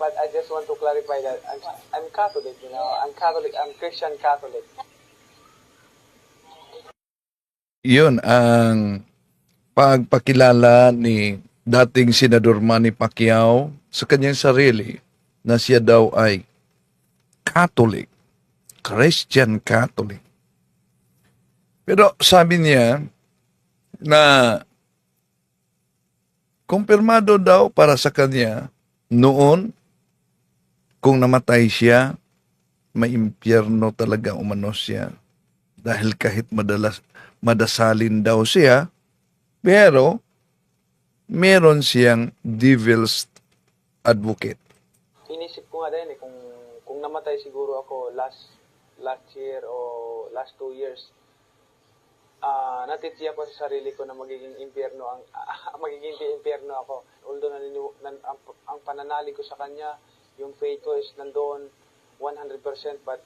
But I just want to clarify that I'm Catholic, you know. I'm Catholic. I'm Christian Catholic. Yun ang pagpakilala ni dating Senador Manny Pacquiao sa kanyang sarili na siya daw ay Catholic, Christian Catholic. Pero sabi niya na kumpirmado daw para sa kanya noon kung namatay siya, may impyerno talaga umano siya. Dahil kahit madasalin daw siya, pero meron siyang devil's advocate. Inisip ko nga din kung namatay siguro ako last year o last 2 years, natitiyak ko sa sarili ko na magiging impyerno magiging impyerno ako. Although ang pananalig ko sa kanya, yung faith ko is nandoon 100%, but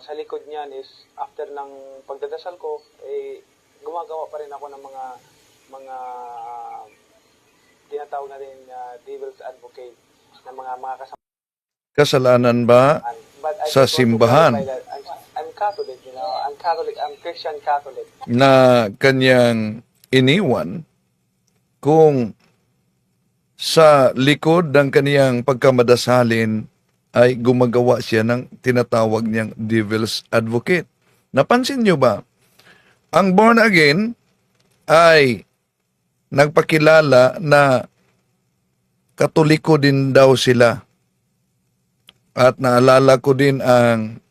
sa likod niyan is after ng pagdadasal ko, gumagawa pa rin ako ng mga tinatawag na rin devil's advocate ng mga kasama. Kasalanan ba But I sa just want to simbahan clarify that I'm Catholic, you know. I'm Catholic. I'm Christian Catholic. na kanyang iniwan kung sa likod ng kaniyang pagkamadasalin ay gumagawa siya ng tinatawag niyang devil's advocate? Napansin niyo ba? Ang born again ay nagpakilala na Katoliko din daw sila. At naalala ko din ang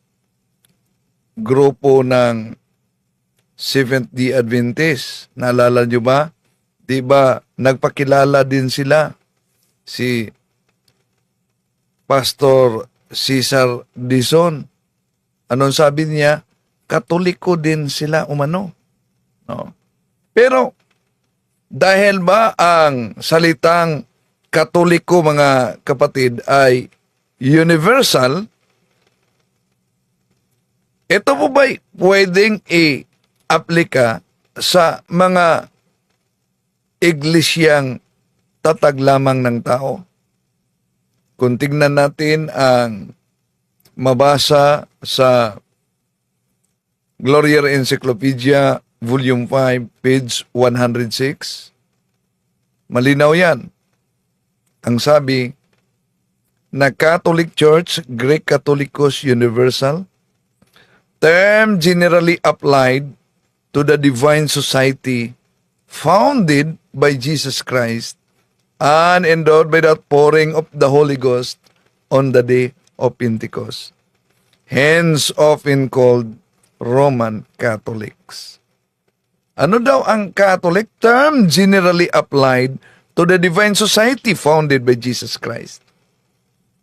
grupo ng Seventh-day Adventist. Naalala nyo ba? Di ba nagpakilala din sila? Si Pastor Cesar Dizon. Anong sabi niya? Katoliko din sila umano. No? Pero dahil ba ang salitang Katoliko, mga kapatid, ay universal, ito po ba'y pwedeng i-aplika sa mga iglesyang tatag lamang ng tao? Kung tignan natin ang mabasa sa Gloriae Encyclopedia, Volume 5, page 106, malinaw yan. Ang sabi, na Catholic Church, Greek Catholicos Universal, term generally applied to the divine society founded by Jesus Christ and endowed by the pouring of the Holy Ghost on the day of Pentecost. Hence often called Roman Catholics. Ano daw ang Catholic? Term generally applied to the divine society founded by Jesus Christ.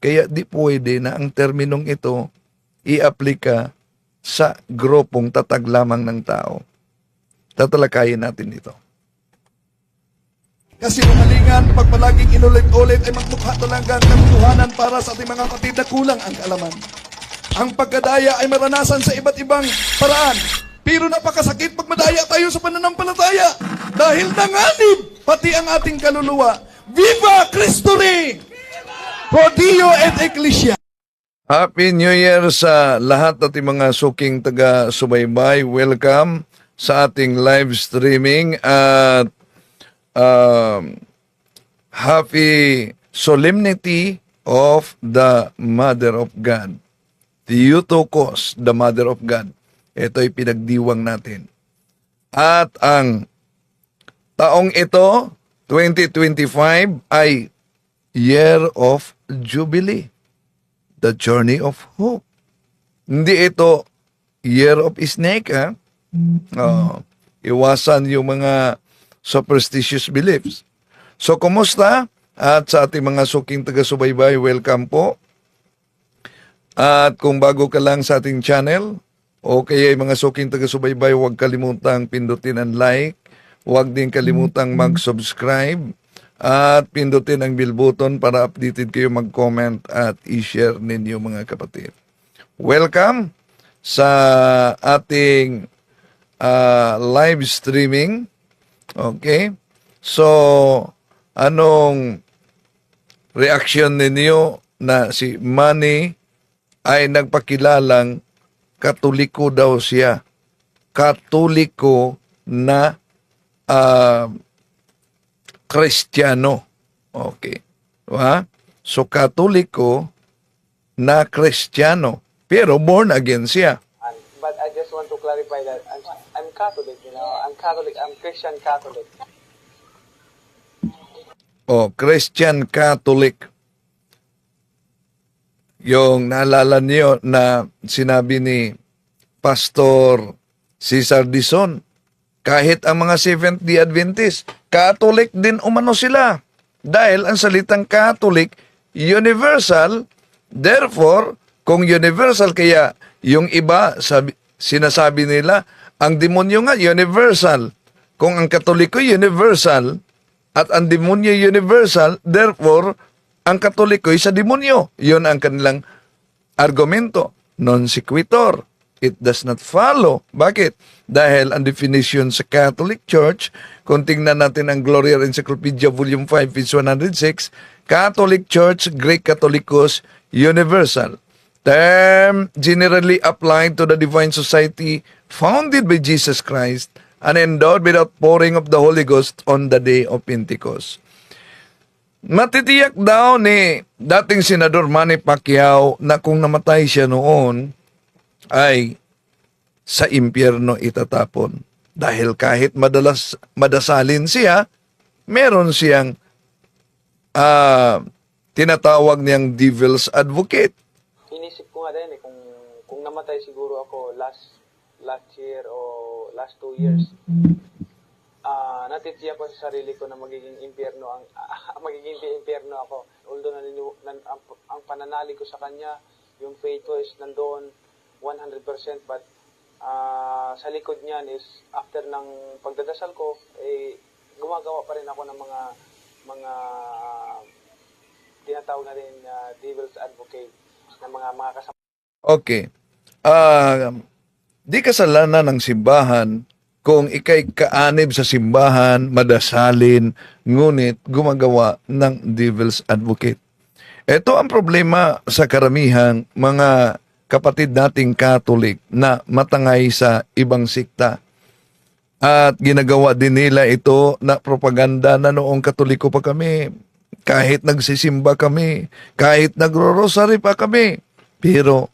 Kaya di pwede na ang terminong ito i-aplika sa grupong tatag lamang ng tao. Tatalakayin natin ito. Kasi kalingan, pag palaging inulit-ulit ay magmukha talaga ang katotohanan para sa ating mga kapatid na kulang ang kaalaman. Ang pagkadaya ay maranasan sa iba't ibang paraan. Pero napakasakit pag madaya tayo sa pananampalataya. Dahil nanganib pati ang ating kaluluwa. Viva Cristo Rey! Pro Dio et Ecclesia! Happy New Year sa lahat ating mga suking taga-subaybay. Welcome sa ating live streaming at happy solemnity of the Mother of God. Theotokos, the Mother of God. Ito ay pinagdiwang natin. At ang taong ito, 2025, ay Year of Jubilee. The Journey of Hope. Hindi ito Year of Snake, ha? Iwasan yung mga superstitious beliefs. So, kumusta? At sa ating mga suking taga-subaybay, welcome po. At kung bago ka lang sa ating channel, o kaya yung mga suking taga-subaybay, huwag kalimutang pindutin ang like, huwag din kalimutang mag-subscribe, at pindutin ang bell button para updated kayo mag-comment at i-share ninyo mga kapatid. Welcome sa ating live streaming. Okay? So, anong reaksyon ninyo na si Manny ay nagpakilalang Katoliko daw siya. Katoliko na Kristiyano. Okay. Diba? So, Katoliko na Kristiyano. Pero born again siya. But I just want to clarify that I'm Catholic, you know. I'm Catholic. I'm Christian Catholic. Christian Catholic. Yung naalala niyo na sinabi ni Pastor Cesar Dizon, kahit ang mga Seventh-day Adventist, Catholic din umano sila. Dahil ang salitang Catholic, universal, therefore, kung universal, kaya yung iba, sinasabi nila, ang demonyo nga, universal. Kung ang Katoliko, universal, at ang demonyo, universal, therefore, ang Katoliko ay sa demonyo. Yun ang kanilang argumento. Non sequitur. It does not follow. Bakit? Dahil ang definition sa Catholic Church, kung tingnan natin ang Gloria Encyclopedia Volume 5, page 106, Catholic Church, Greek Catholicos, universal. Term generally applied to the divine society founded by Jesus Christ and endowed with outpouring of the Holy Ghost on the day of Pentecost. Matitiyak daw ni dating Senador Manny Pacquiao na kung namatay siya noon ay sa impyerno itatapon. Dahil kahit madasalin siya, meron siyang tinatawag niyang devil's advocate. Inisip ko nga din kung namatay siguro ako last year o last 2 years. Natitiyak ko sa sarili ko na magiging impyerno magiging impyerno ako. Although ang pananalig ko sa kanya, yung faith ko is nandoon 100%, but sa likod niyan is after ng pagdadasal ko, gumagawa pa rin ako ng mga tinatawag na rin devil's advocate ng mga kasama. Okay. Di kasalanan ng simbahan kung ikay kaanib sa simbahan, madasalin, ngunit gumagawa ng devil's advocate. Ito ang problema sa karamihang mga kapatid nating Catholic na matangay sa ibang sikta. At ginagawa din nila ito na propaganda na noong Katoliko pa kami. Kahit nagsisimba kami, kahit nagro-rosary pa kami, pero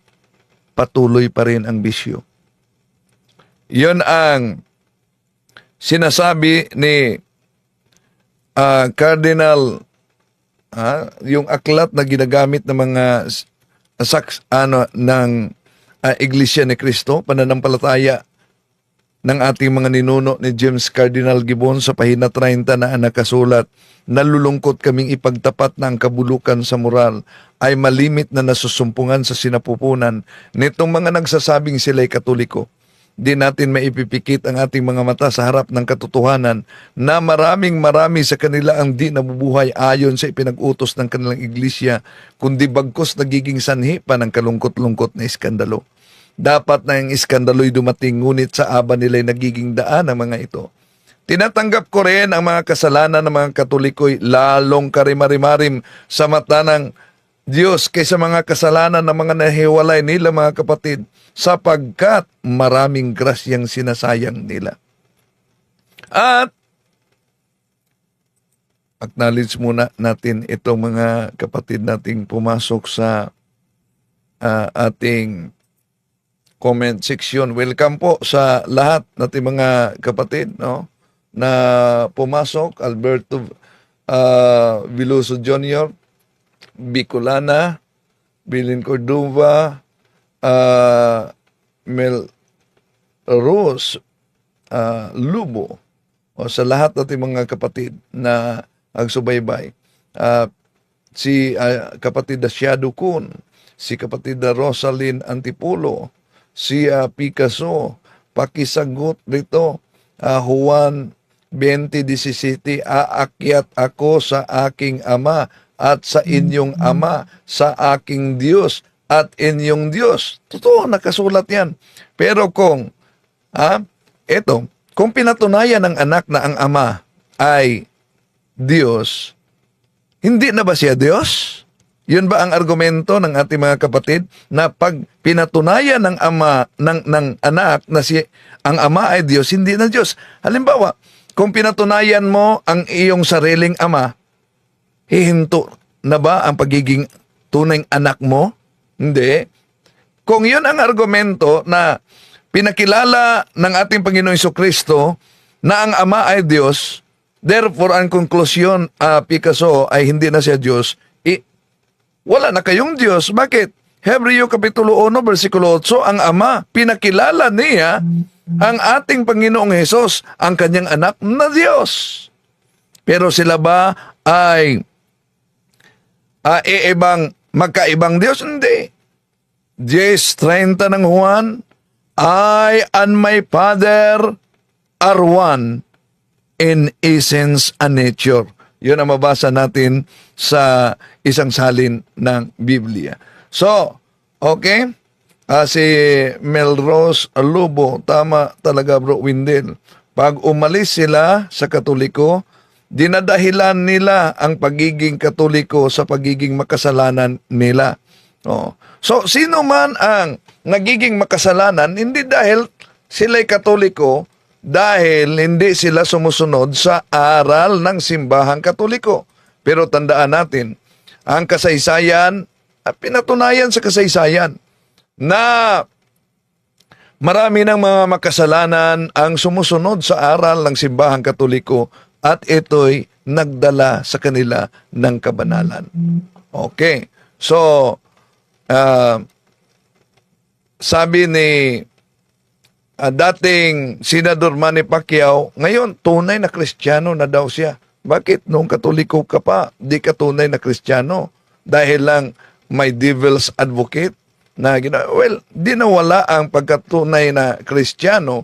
patuloy pa rin ang bisyo. Yun ang sinasabi ni Cardinal, yung aklat na ginagamit ng mga ng Iglesia ni Cristo, pananampalataya ng ating mga ninuno ni James Cardinal Gibbon sa pahina 30 na nakasulat, nalulungkot kaming ipagtapat na ang kabulukan sa moral ay malimit na nasusumpungan sa sinapupunan nitong mga nagsasabing sila'y Katoliko. Di natin maipipikit ang ating mga mata sa harap ng katotohanan na marami sa kanila ang di nabubuhay ayon sa ipinag-utos ng kanilang iglesia, kundi bagkus nagiging sanhi pa ng kalungkot-lungkot na iskandalo. Dapat na ang iskandalo'y dumating, ngunit sa aba nila'y nagiging daan ang mga ito. Tinatanggap ko rin ang mga kasalanan ng mga Katoliko'y lalong karimarimarim sa mata ng Diyos kaysa mga kasalanan ng mga nahiwalay nila mga kapatid, sapagkat maraming grasyang sinasayang nila. At acknowledge muna natin itong mga kapatid nating pumasok sa ating comment section. Welcome po sa lahat nating mga kapatid, no, na pumasok. Alberto Veloso Jr., Bicolana, Bilin Cordova, Mel Rose, Lubo, o sa lahat nating mga kapatid na agsubaybay. Si kapatid na Shadow Kun, si kapatid na Rosalyn Antipulo, si Picasso, pakisagot rito, Juan 20:17, aakyat ako sa aking ama at sa inyong ama, sa aking Diyos at inyong Diyos. Totoo, nakasulat yan. Pero kung kung pinatunayan ng anak na ang ama ay Diyos, hindi na ba siya Diyos? Yun ba ang argumento ng ating mga kapatid na pag pinatunayan ng ama ng anak na ang ama ay Diyos, hindi na Diyos? Halimbawa, kung pinatunayan mo ang iyong sariling ama, hihinto na ba ang pagiging tunay anak mo? Hindi. Kung yun ang argumento na pinakilala ng ating Panginoong Jesucristo na ang ama ay Diyos, therefore ang konklusyon, Picasso, ay hindi na siya Diyos, wala na kayong Diyos. Bakit? Hebreo Kapitulo 1, versikulo 8, ang Ama, pinakilala niya ang ating Panginoong Hesus, ang kanyang anak na Diyos. Pero sila ba ay magkaibang Diyos? Hindi. 10:30 ng Juan, I and my Father are one in essence and nature. Yun ang mabasa natin sa isang salin ng Biblia. So, okay? Si Melrose Lubo, tama talaga bro Windel. Pag umalis sila sa Katoliko, dinadahilan nila ang pagiging Katoliko sa pagiging makasalanan nila. Oh. So, sino man ang nagiging makasalanan, hindi dahil sila'y Katoliko, dahil hindi sila sumusunod sa aral ng simbahang Katoliko. Pero tandaan natin, ang kasaysayan, pinatunayan sa kasaysayan na marami ng mga makasalanan ang sumusunod sa aral ng simbahang Katoliko at ito'y nagdala sa kanila ng kabanalan. Okay. So, sabi ni dating Senador Manny Pacquiao, ngayon tunay na Kristiyano na daw siya. Bakit? Nung Katoliko ka pa, di ka tunay na Kristiyano. Dahil lang may devil's advocate na di nawala ang pagkatunay na Kristiyano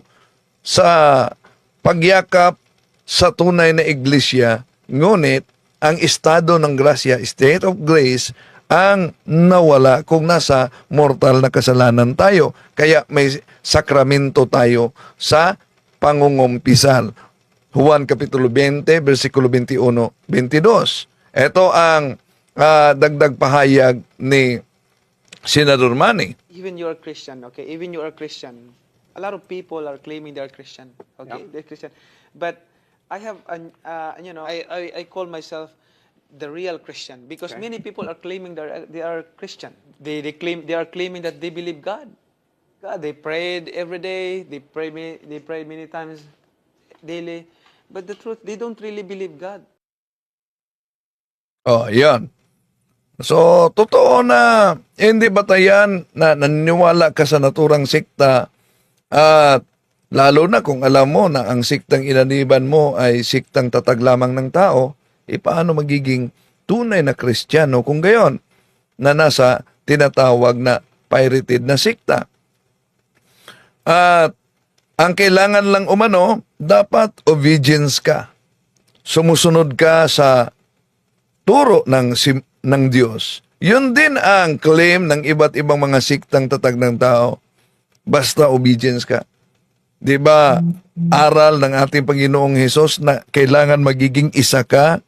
sa pagyakap sa tunay na iglesia. Ngunit, ang estado ng grasya, state of grace, ang nawala kung nasa mortal na kasalanan tayo. Kaya may sakramento tayo sa pangungumpisal. Juan Kapitulo 20, versikulo 21, 22. Ito ang dagdag pahayag ni Senador Manny. Even you are Christian, okay? Even you are Christian. A lot of people are claiming they are Christian, okay? Yeah. They're Christian. But I have, I call myself the real Christian because many people are claiming they are Christian. They are claiming that they believe God. God, they prayed every day. They prayed many times daily. But the truth, they don't really believe God. Oh, yan. So, totoo na hindi batayan na naniniwala ka sa naturang sikta at lalo na kung alam mo na ang siktang inaniban mo ay siktang tatag lamang ng tao, paano magiging tunay na Kristiyano kung gayon na nasa tinatawag na pirated na sikta? At ang kailangan lang umano, dapat obedience ka. Sumusunod ka sa turo ng Diyos. Yun din ang claim ng iba't ibang mga siktang tatag ng tao. Basta obedience ka. Di ba, aral ng ating Panginoong Hesus na kailangan magiging isa ka,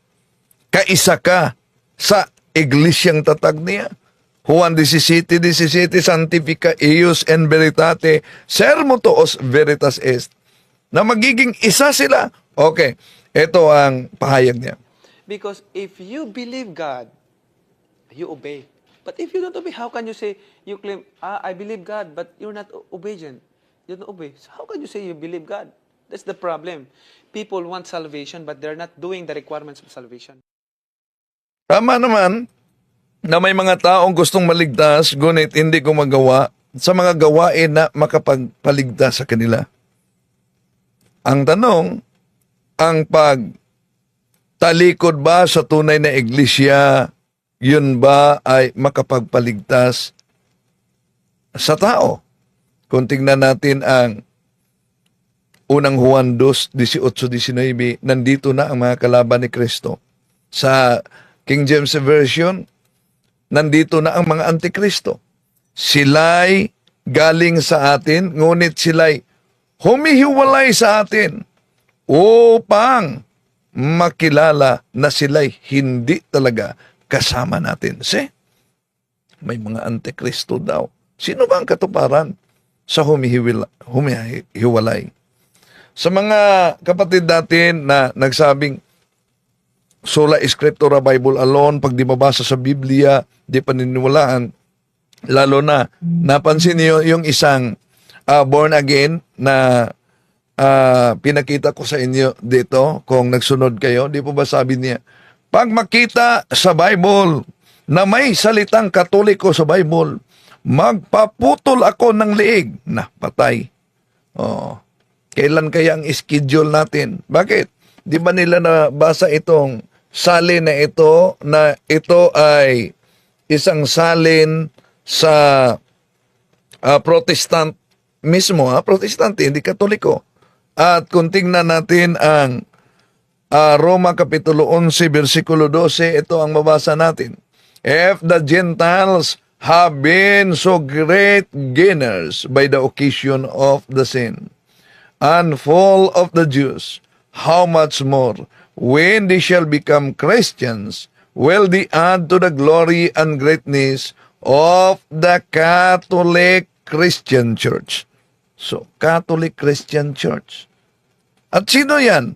kaisa ka sa iglesyang tatag niya. Juan 17:17, Sanctifica eius en veritate, sermo tuos veritas est. Na magiging isa sila. Okay, ito ang pahayag niya. Because if you believe God, you obey. But if you don't obey, how can you say, you claim, I believe God, but you're not obedient? You don't obey. So how can you say you believe God? That's the problem. People want salvation, but they're not doing the requirements of salvation. Tama naman na may mga taong gustong maligtas, ngunit hindi gumagawa sa mga gawain na makapagpaligtas sa kanila. Ang tanong, ang pagtalikod ba sa tunay na iglesia, yun ba ay makapagpaligtas sa tao? Kung tingnan natin ang unang Juan 2:18-19, nandito na ang mga kalaban ni Kristo. Sa King James Version, nandito na ang mga antikristo. Sila'y galing sa atin, ngunit sila'y humihiwalay sa atin upang makilala na sila'y hindi talaga kasama natin. May mga antikristo daw. Sino ba ang katuparan sa humihiwalay? Sa mga kapatid natin na nagsabing sola scriptura, Bible alone, pag di mabasa sa Biblia, di paniniwalaan, lalo na napansin niyo yung isang born again na pinakita ko sa inyo dito kung nagsunod kayo. Di po ba sabi niya, pag makita sa Bible na may salitang Katoliko sa Bible, magpaputol ako ng liig. Patay. Kailan kaya ang schedule natin? Bakit? Di ba nila nabasa itong salin na ito ay isang salin sa Protestant mismo, Protestante, hindi Katoliko. At kung tingnan natin ang Roma Kapitulo 11, versikulo 12, ito ang mabasa natin. If the Gentiles have been so great gainers by the occasion of the sin and fall of the Jews, how much more, when they shall become Christians, will they add to the glory and greatness of the Catholic Christian Church? So, Catholic Christian Church. At sino yan?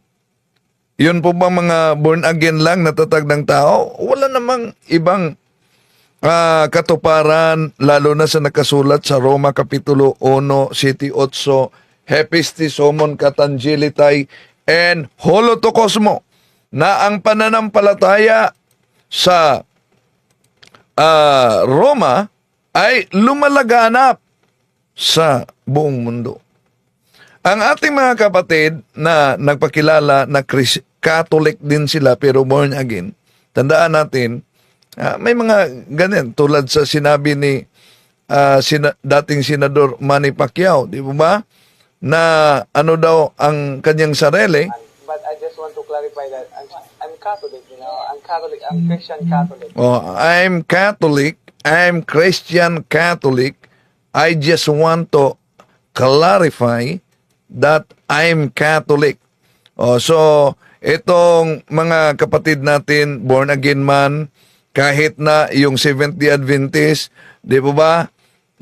Yun po ba mga born again lang natatag ng tao? Wala namang ibang katuparan, lalo na sa nakasulat sa Roma Kapitulo 1, 7, 8, Hepistis homon katangelitay and holotokosmo, na ang pananampalataya sa Roma ay lumalaganap sa buong mundo. Ang ating mga kapatid na nagpakilala na Catholic din sila pero born again, tandaan natin, may mga ganyan tulad sa sinabi ni dating Senador Manny Pacquiao, di ba? Na ano daw ang kanyang sarili. But I just want to clarify that I'm Catholic, I'm Catholic, I'm Christian Catholic. I'm Catholic, I'm Christian Catholic. I just want to clarify that I'm Catholic. So, itong mga kapatid natin, born again man, kahit na yung Seventh-day Adventist, di po ba?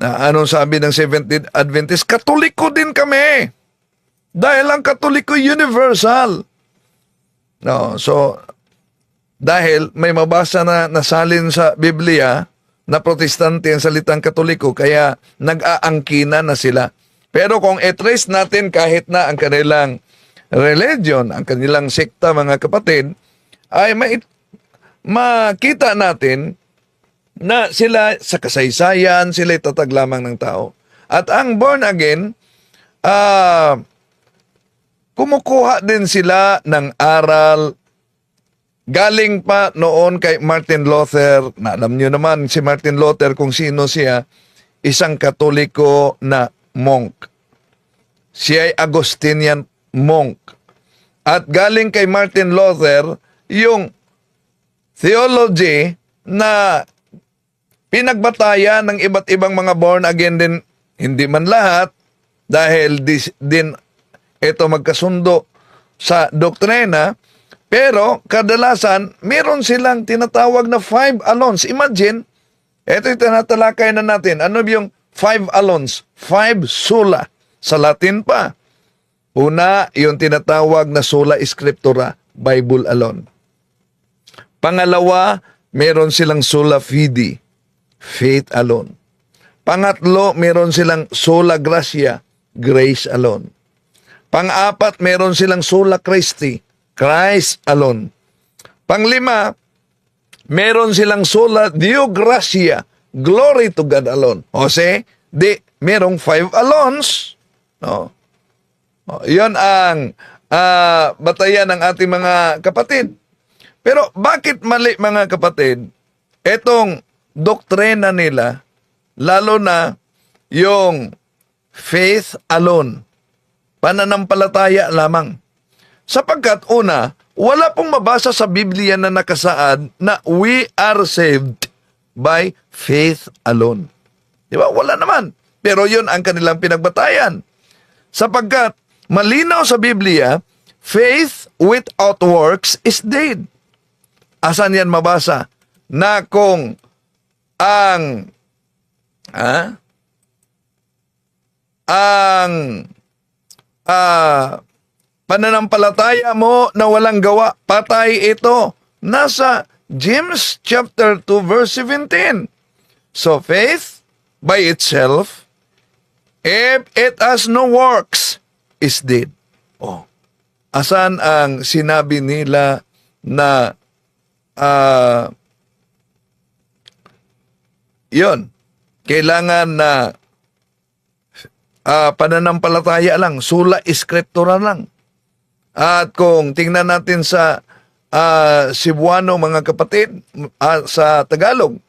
Anong sabi ng Seventh-day Adventist? Katoliko din kami. Dahil ang Katoliko universal. So, dahil may mabasa na nasalin sa Biblia na Protestante ang salitang Katoliko, kaya nag-aangkina na sila. Pero kung i-trace natin kahit na ang kanilang religion, ang kanilang sekta, mga kapatid, ay makita natin na sila sa kasaysayan, sila tatag lamang ng tao. At ang born again, kumukuha din sila ng aral galing pa noon kay Martin Luther. Na alam niyo naman si Martin Luther kung sino siya, isang Katoliko na monk. Siya ay Augustinian monk. At galing kay Martin Luther yung theology na pinagbatayan ng iba't ibang mga born again din, hindi man lahat, dahil din ito magkasundo sa doktrina, pero kadalasan meron silang tinatawag na 5 alons. Imagine, ito yung tinatalakay na natin. Ano yung 5 alons? 5 sola. Sa Latin pa. Una, yung tinatawag na sola scriptura, Bible alone. Pangalawa, meron silang sola fide, faith alone. Pangatlo, meron silang sola gratia, grace alone. Pang-apat, meron silang sola Christi, Christ alone. Panglima, meron silang sola Deo gratia, glory to God alone. Merong 5 alones. Yan ang batayan ng ating mga kapatid. Pero bakit mali, mga kapatid, etong doktrina nila, lalo na yung faith alone, pananampalataya lamang. Sapagkat una, wala pong mabasa sa Biblia na nakasaad na we are saved by faith alone. Di ba? Wala naman. Pero yun ang kanilang pinagbatayan. Sapagkat malinaw sa Biblia, faith without works is dead. Asan yan mabasa? Na kung ang pananampalataya mo na walang gawa, patay ito. Nasa James chapter 2 verse 17. So faith by itself, if it has no works, is dead. Oh. Asan ang sinabi nila na yun, kailangan na pananampalataya lang, sola scriptura lang. At kung tingnan natin sa Cebuano, mga kapatid, sa Tagalog,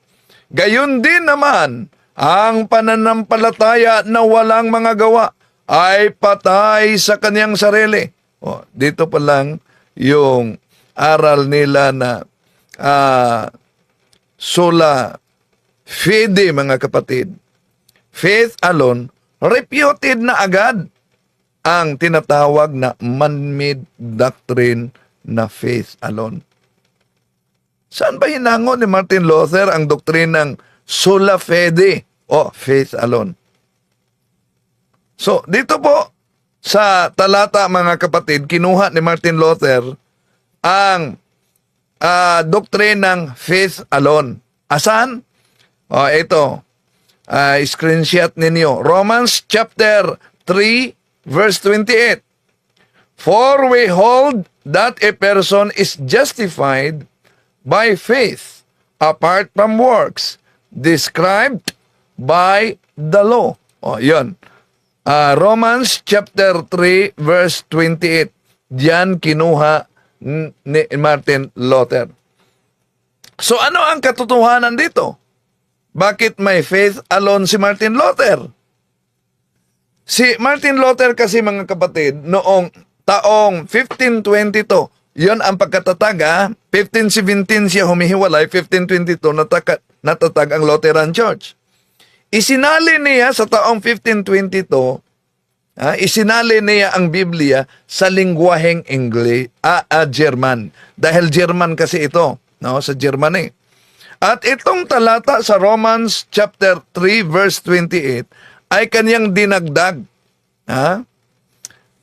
gayon din naman, ang pananampalataya na walang mga gawa ay patay sa kanyang sarili. Oh, dito pa lang yung aral nila na sola fide, mga kapatid. Faith alone, refuted na agad ang tinatawag na man-made doctrine na faith alone. Saan ba hinango ni Martin Luther ang doktrinang sola fide o faith alone? So, dito po sa talata, mga kapatid, kinuha ni Martin Luther ang doktrinang faith alone. Asan? O, ito. Screenshot ninyo. Romans chapter 3 verse 28. For we hold that a person is justified by faith apart from works described by the law. O, yun. Romans chapter 3 verse 28. Diyan kinuha ni Martin Luther. So ano ang katotohanan dito? Bakit may faith alone si Martin Luther? Si Martin Luther kasi, mga kapatid, noong taong 1522, yon ang pagkatatag, 1517 siya humihiwalay, 1522 natatag ang Lutheran Church. Isinali niya sa taong 1522, isinali niya ang Biblia sa lingwaheng German. Dahil German kasi ito, no, sa German eh. At itong talata sa Romans chapter 3 verse 28 ay kanyang dinagdag.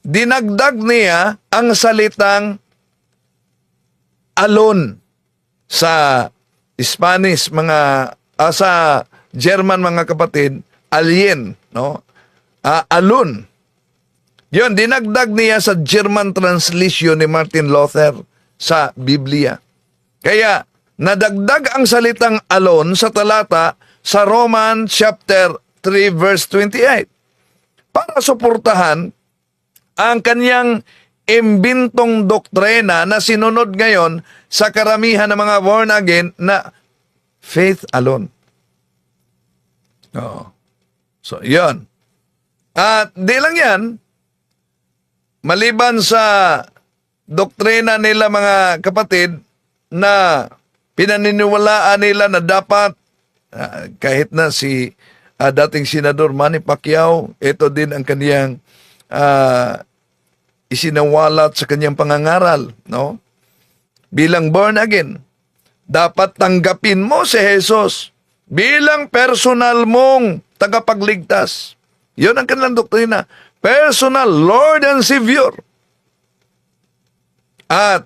Dinagdag niya ang salitang alone sa Spanish, sa German, mga kapatid, alien, no? Alone. Yun, dinagdag niya sa German translation ni Martin Luther sa Biblia. Kaya, nadagdag ang salitang alone sa talata sa Romans chapter 3 verse 28 para suportahan ang kanyang imbintong doktrina na sinunod ngayon sa karamihan ng mga born again na faith alone. Oh. So, yun. At di lang yan, maliban sa doktrina nila, mga kapatid, na pinaniniwalaan nila na dapat kahit na si dating Senador Manny Pacquiao, ito din ang kaniyang isinawalat sa kanyang pangangaral, no? Bilang born again, dapat tanggapin mo si Jesus bilang personal mong tagapagligtas. Yun ang kanilang doktrina. Personal Lord and Savior. At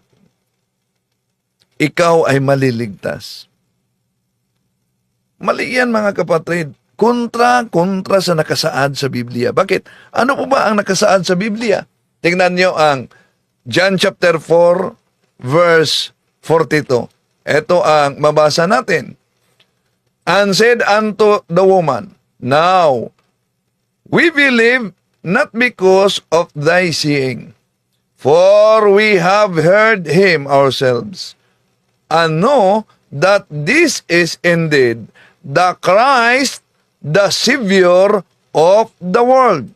ikaw ay maliligtas. Mali yan, mga kapatid. Kontra sa nakasaad sa Biblia. Bakit? Ano po ba ang nakasaad sa Biblia? Tingnan nyo ang John chapter 4 verse 42. Ito ang mabasa natin. And said unto the woman, Now, we believe not because of thy seeing, for we have heard him ourselves, and know that this is indeed the Christ, the Savior of the world.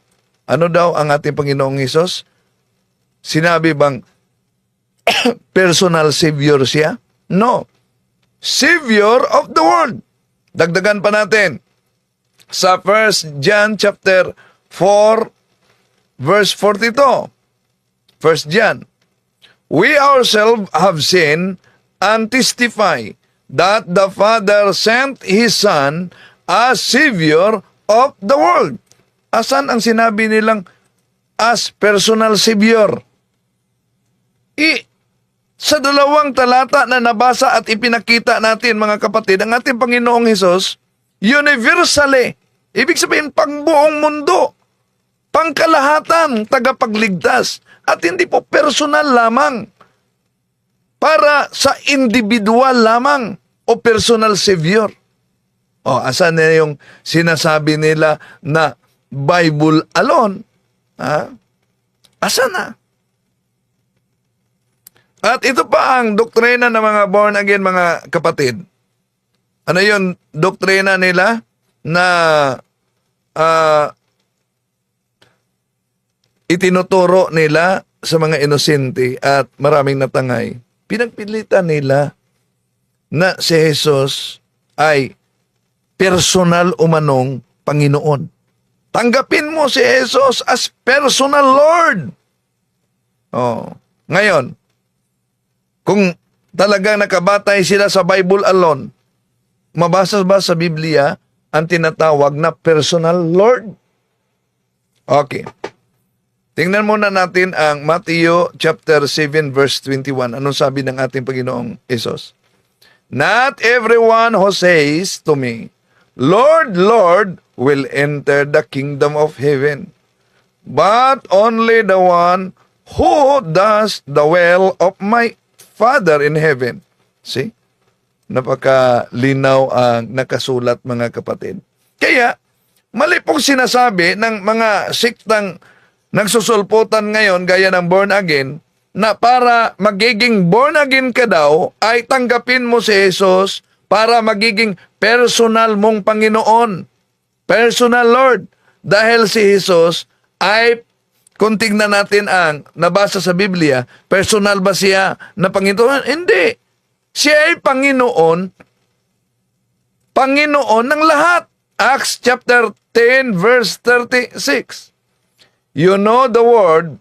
Ano daw ang ating Panginoong Hesus? Sinabi bang personal Savior siya? No. Savior of the world. Dagdagan pa natin sa 1 John chapter 4 verse 42. 1 John. we ourselves have seen and testify that the Father sent His Son as Savior of the world. Asan ang sinabi nilang as personal Savior? Sa dalawang talata na nabasa at ipinakita natin, mga kapatid, ang ating Panginoong Hesus, universally, ibig sabihin pangbuong mundo, pangkalahatan, tagapagligtas, at hindi po personal lamang, para sa individual lamang o personal Savior. O, asan na yung sinasabi nila na Bible alone? Ha? Asan na? At ito pa ang doktrina ng mga born again, mga kapatid. Ano yung doktrina nila na itinuturo nila sa mga inosente at maraming natangay? Pinagpilitan nila na si Jesus ay personal umanong Panginoon. Tanggapin mo si Jesus as personal Lord. Oh, ngayon, kung talagang nakabatay sila sa Bible alone, mabasa ba sa Biblia ang tinatawag na personal Lord? Okay. Tingnan muna natin ang Matthew chapter 7 verse 21. Anong sabi ng ating Panginoong Hesus? Not everyone who says to me, Lord, Lord, will enter the kingdom of heaven, but only the one who does the will of my Father in heaven. See? Napakalinaw ang nakasulat, mga kapatid. Kaya, mali pong sinasabi ng mga siktang nagsusulputan ngayon gaya ng born again, na para magiging born again ka daw, ay tanggapin mo si Jesus para magiging personal mong Panginoon. Personal Lord. Dahil si Jesus ay, kung tignan natin ang nabasa sa Biblia, personal ba siya na Panginoon? Hindi. Siya ay Panginoon, Panginoon ng lahat. Acts chapter 10 verse 36. You know the word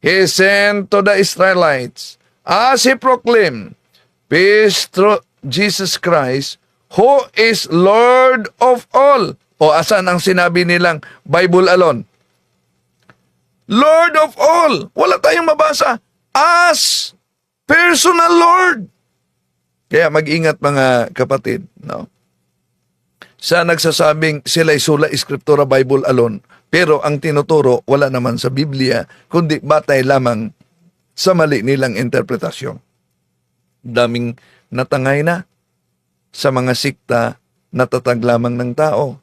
He sent to the Israelites as He proclaimed peace through Jesus Christ, who is Lord of all. O asan ang sinabi nilang Bible alone? Lord of all. Wala tayong mabasa. As personal Lord. Kaya mag-ingat, mga kapatid. No? Sa nagsasabing sila'y sula Eskriptura Bible alone, pero ang tinuturo wala naman sa Biblia, kundi batay lamang sa mali nilang interpretasyon. Daming natangay na sa mga sikta na tatag lamang ng tao.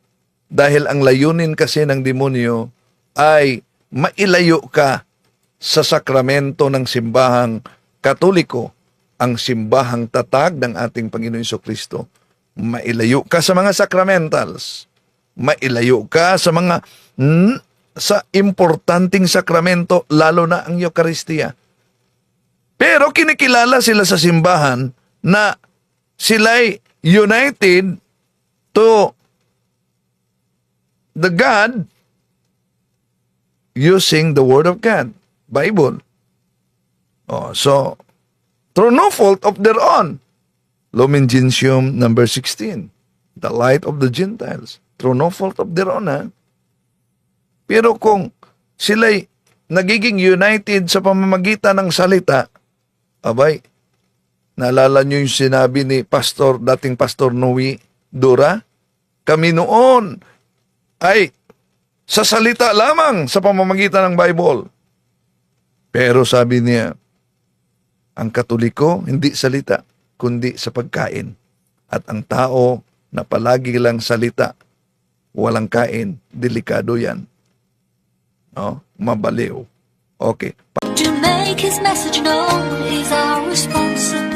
Dahil ang layunin kasi ng demonyo ay mailayo ka sa sakramento ng simbahang Katoliko, ang simbahang tatag ng ating Panginoon Jesucristo. Mailayo ka sa mga sacramentals. Mailayo ka sa mga sa importanteng sakramento, lalo na ang Eucharistia. Pero kinikilala sila sa simbahan na sila'y united to the God using the Word of God, Bible. Oh, so, through no fault of their own. Lumen Gentium number 16, the light of the Gentiles. Through no fault of their own, ha? Pero kung sila'y nagiging united sa pamamagitan ng salita, abay, naalala nyo yung sinabi ni dating Pastor Noe Dura? Kami noon ay sa salita lamang sa pamamagitan ng Bible. Pero sabi niya, ang Katoliko, hindi salita, kundi sa pagkain. At ang tao na palagi lang salita, walang kain, delikado yan. No? Mabaliw. Okay. To make His message known is our responsibility.